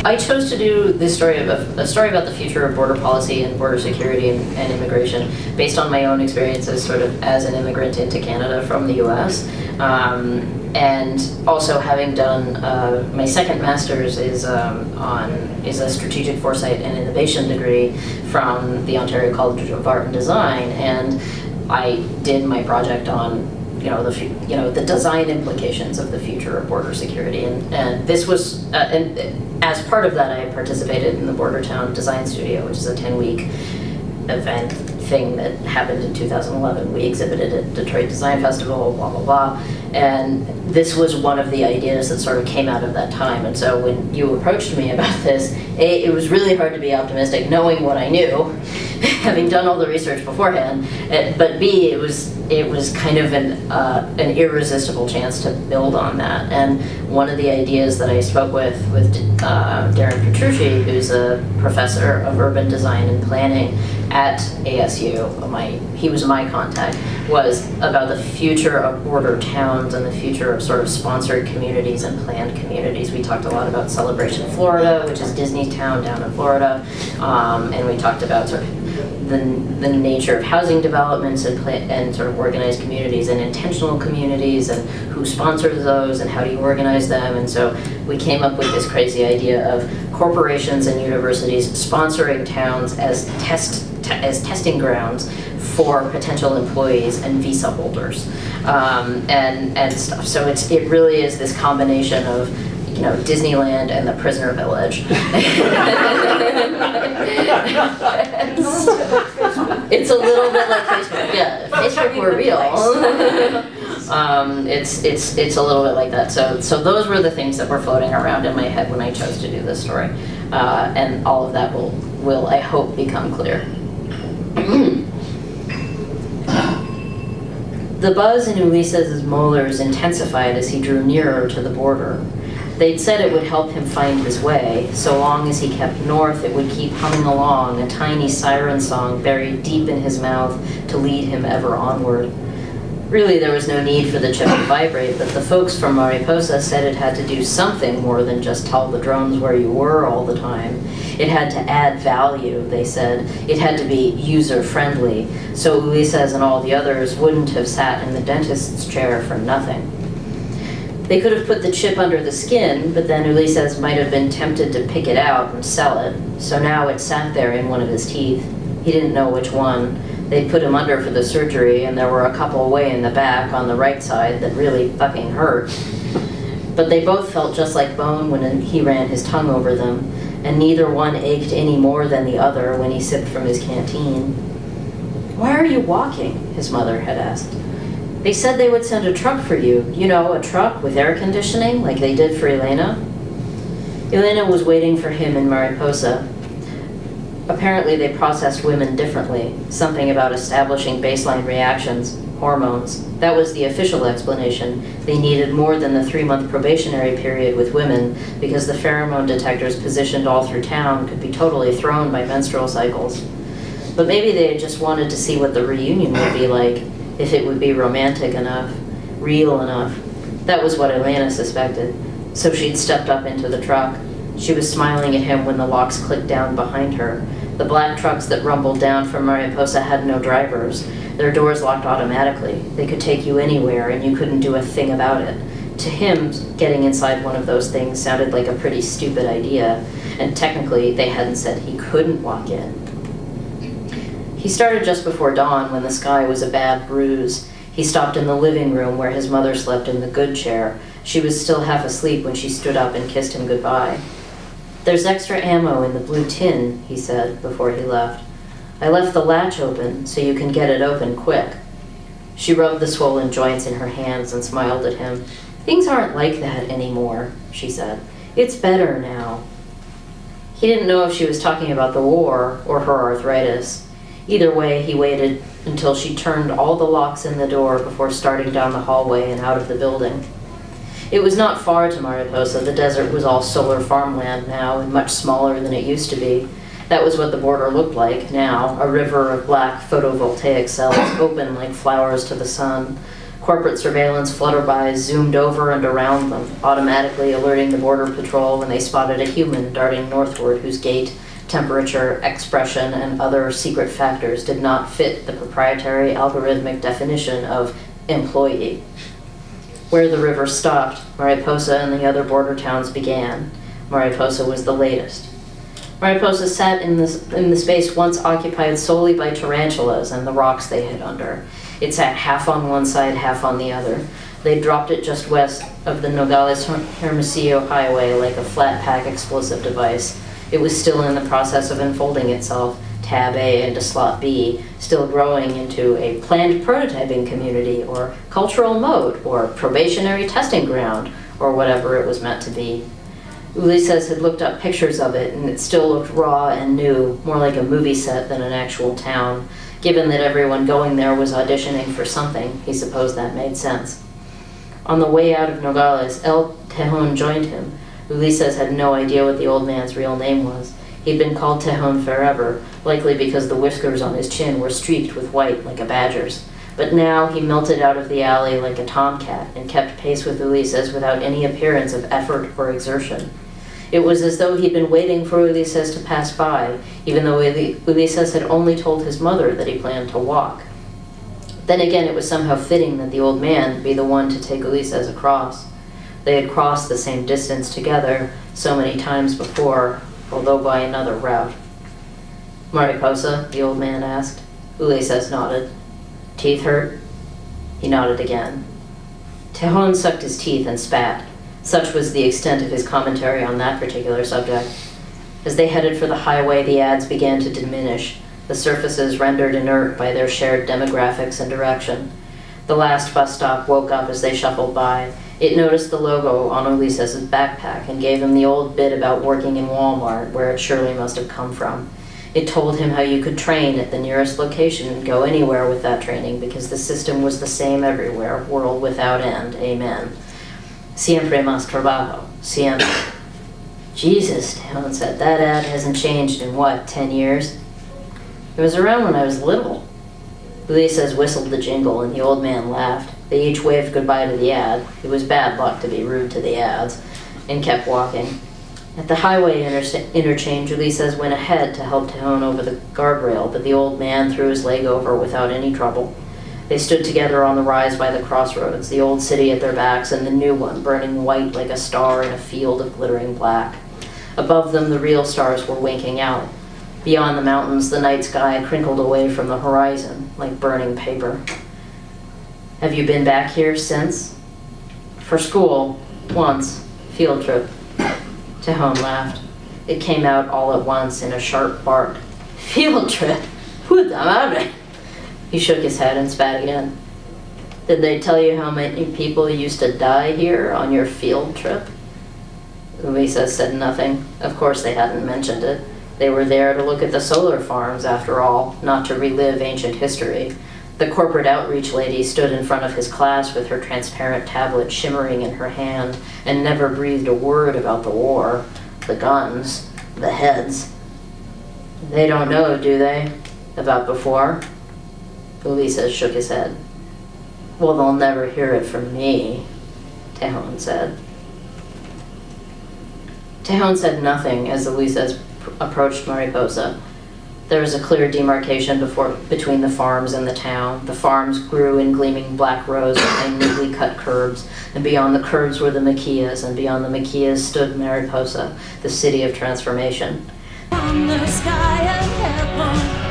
I chose to do this story a story about the future of border policy and border security and immigration based on my own experiences sort of as an immigrant into Canada from the US. And also having done my second master's is a strategic foresight and innovation degree from the Ontario College of Art and Design, and I did my project on the design implications of the future of border security, and this was and as part of that I participated in the Border Town Design Studio, which is a 10-week event thing that happened in 2011. We exhibited at Detroit Design Festival, blah, blah, blah. And this was one of the ideas that sort of came out of that time. And so when you approached me about this, A, it was really hard to be optimistic knowing what I knew, having done all the research beforehand, but B, it was kind of an irresistible chance to build on that. And one of the ideas that I spoke with Darren Petrucci, who's a professor of urban design and planning at ASU, he was my contact, was about the future of border towns and the future of sort of sponsored communities and planned communities. We talked a lot about Celebration Florida, which is Disney's town down in Florida, and we talked about sort of the nature of housing developments and sort of organized communities and intentional communities and who sponsors those and how do you organize them. And so we came up with this crazy idea of corporations and universities sponsoring towns as testing grounds for potential employees and visa holders and stuff. So it really is this combination of Disneyland and the prisoner village. It's a little bit like Facebook. Yeah, if Facebook were real. It's a little bit like that. So those were the things that were floating around in my head when I chose to do this story, and all of that will I hope become clear. The buzz in Ulises' molars intensified as he drew nearer to the border. They'd said it would help him find his way. So long as he kept north, it would keep humming along, a tiny siren song buried deep in his mouth to lead him ever onward. Really, there was no need for the chip to vibrate, but the folks from Mariposa said it had to do something more than just tell the drones where you were all the time. It had to add value, they said. It had to be user-friendly, so Ulises and all the others wouldn't have sat in the dentist's chair for nothing. They could have put the chip under the skin, but then Ulises might have been tempted to pick it out and sell it, so now it sat there in one of his teeth. He didn't know which one. They'd put him under for the surgery, and there were a couple way in the back on the right side that really fucking hurt. But they both felt just like bone when he ran his tongue over them, and neither one ached any more than the other when he sipped from his canteen. "Why are you walking?" his mother had asked. "They said they would send a truck for you. A truck with air conditioning, like they did for Elena." Elena was waiting for him in Mariposa. Apparently they processed women differently, something about establishing baseline reactions, hormones. That was the official explanation. They needed more than the 3-month probationary period with women because the pheromone detectors positioned all through town could be totally thrown by menstrual cycles. But maybe they just wanted to see what the reunion would be like, if it would be romantic enough, real enough. That was what Elena suspected. So she'd stepped up into the truck. She was smiling at him when the locks clicked down behind her. The black trucks that rumbled down from Mariposa had no drivers. Their doors locked automatically. They could take you anywhere, and you couldn't do a thing about it. To him, getting inside one of those things sounded like a pretty stupid idea, and technically, they hadn't said he couldn't walk in. He started just before dawn when the sky was a bad bruise. He stopped in the living room where his mother slept in the good chair. She was still half asleep when she stood up and kissed him goodbye. "There's extra ammo in the blue tin," he said before he left. "I left the latch open so you can get it open quick." She rubbed the swollen joints in her hands and smiled at him. "Things aren't like that anymore," she said. "It's better now." He didn't know if she was talking about the war or her arthritis. Either way, he waited until she turned all the locks in the door before starting down the hallway and out of the building. It was not far to Mariposa. The desert was all solar farmland now and much smaller than it used to be. That was what the border looked like now, a river of black photovoltaic cells open like flowers to the sun. Corporate surveillance flutterbys zoomed over and around them, automatically alerting the border patrol when they spotted a human darting northward whose gait, temperature, expression, and other secret factors did not fit the proprietary algorithmic definition of employee. Where the river stopped, Mariposa and the other border towns began. Mariposa was the latest. Mariposa sat in the space once occupied solely by tarantulas and the rocks they hid under. It sat half on one side, half on the other. They dropped it just west of the Nogales-Hermosillo highway like a flat-pack explosive device. It was still in the process of unfolding itself, tab A into slot B, still growing into a planned prototyping community, or cultural mode, or probationary testing ground, or whatever it was meant to be. Ulises had looked up pictures of it, and it still looked raw and new, more like a movie set than an actual town. Given that everyone going there was auditioning for something, he supposed that made sense. On the way out of Nogales, El Tejon joined him. Ulises had no idea what the old man's real name was. He'd been called Tejon forever, likely because the whiskers on his chin were streaked with white like a badger's. But now he melted out of the alley like a tomcat and kept pace with Ulises without any appearance of effort or exertion. It was as though he'd been waiting for Ulises to pass by, even though Ulises had only told his mother that he planned to walk. Then again, it was somehow fitting that the old man be the one to take Ulises across. They had crossed the same distance together so many times before, although by another route. "Mariposa?" the old man asked. Ulises nodded. "Teeth hurt?" He nodded again. Tejon sucked his teeth and spat. Such was the extent of his commentary on that particular subject. As they headed for the highway, the ads began to diminish, the surfaces rendered inert by their shared demographics and direction. The last bus stop woke up as they shuffled by. It noticed the logo on Ulises' backpack and gave him the old bit about working in Walmart, where it surely must have come from. It told him how you could train at the nearest location and go anywhere with that training because the system was the same everywhere, world without end, amen. Siempre más trabajo, siempre. Jesus, Tejon said, that ad hasn't changed in what, 10 years? It was around when I was little. Ulises whistled the jingle and the old man laughed. They each waved goodbye to the ad. It was bad luck to be rude to the ads, and kept walking. At the highway interchange, Ulises went ahead to help Tejon over the guardrail, but the old man threw his leg over without any trouble. They stood together on the rise by the crossroads, the old city at their backs and the new one burning white like a star in a field of glittering black. Above them, the real stars were winking out. Beyond the mountains, the night sky crinkled away from the horizon like burning paper. "Have you been back here since?" "For school, once, field trip." Tejon laughed. It came out all at once in a sharp bark. "Field trip? Puta madre!" He shook his head and spat again. "Did they tell you how many people used to die here on your field trip?" Ulises said nothing. Of course they hadn't mentioned it. They were there to look at the solar farms, after all, not to relive ancient history. The corporate outreach lady stood in front of his class with her transparent tablet shimmering in her hand and never breathed a word about the war, the guns, the heads. "They don't know, do they? About before?" Ulises shook his head. "Well, they'll never hear it from me," Tejon said. Tejon said nothing as Ulises approached Mariposa. There was a clear demarcation between the farms and the town. The farms grew in gleaming black rows behind neatly cut curbs, and beyond the curbs were the maquillas, and beyond the maquillas stood Mariposa, the city of transformation. On the sky of heaven.